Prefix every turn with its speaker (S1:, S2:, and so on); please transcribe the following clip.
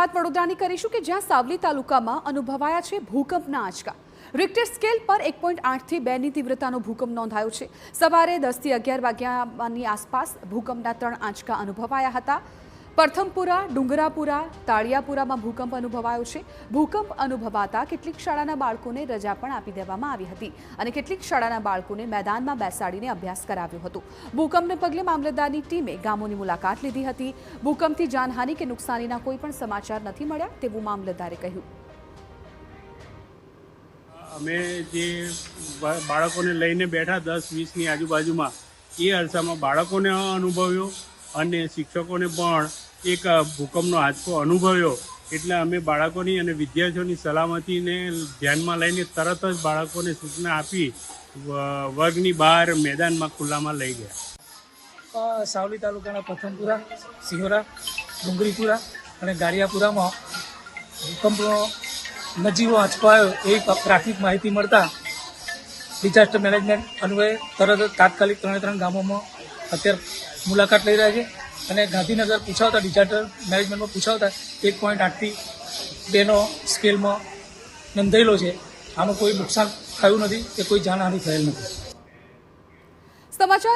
S1: વાત વડોદરાની કરીશું કે જ્યાં સાવલી તાલુકામાં અનુભવાયા છે ભૂકંપના આંચકા। રિક્ટર સ્કેલ પર 1.8 થી 2ની તીવ્રતાનો ભૂકંપ નોંધાયો છે। સવારે 10 થી 11 વાગ્યાની આસપાસ ભૂકંપના 3 આંચકા અનુભવાયા હતા। પરથમપુરા, ડુંગરાપુરા, તાળિયાપુરામાં ભૂકંપ અનુભવાયો છે। ભૂકંપ અનુભવાતા કેટલીક શાળાના બાળકોને રજા પણ આપી દેવામાં આવી હતી અને કેટલીક શાળાના બાળકોને મેદાનમાં બેસાડીને અભ્યાસ કરાવ્યો હતો। ભૂકંપને પગલે મામલતદારની ટીમે ગામોની મુલાકાત લીધી હતી। ભૂકંપથી જાનહાનિ કે નુકસાનીના કોઈ પણ સમાચાર નથી મળ્યા તેવું મામલતદારે કહ્યું।
S2: અમે જે બાળકોને લઈને બેઠા 10-20ની આજુબાજુમાં એ અરસામાં બાળકોને અનુભવ્યો અને શિક્ષકોને પણ એક ભૂકંપનો આંચકો અનુભવ્યો। એટલે અમે બાળકોની અને વિદ્યાર્થીઓની સલામતીને ધ્યાનમાં લઈને તરત જ બાળકોને સૂચના આપી વર્ગની બહાર મેદાનમાં ખુલ્લામાં લઈ ગયા।
S3: સાવલી તાલુકાના પ્રથમપુરા, સિહોરા, ડુંગરીપુરા અને ગારિયાપુરામાં ભૂકંપનો નજીવો આંચકો આવ્યો એવી પ્રાથમિક માહિતી મળતા ડિઝાસ્ટર મેનેજમેન્ટ અન્વયે તરત જ તાત્કાલિક 3 ગામોમાં અત્યારે મુલાકાત લઈ રહ્યા છે અને ગાંધીનગર પૂછાવતા ડિઝાસ્ટર મેનેજમેન્ટમાં પૂછાવતા 1.8 થી 2નો સ્કેલમાં નોંધાયેલો છે। આમાં કોઈ નુકસાન થયું નથી કે કોઈ જાનહાનિ થયેલ નથી।
S1: સમાચાર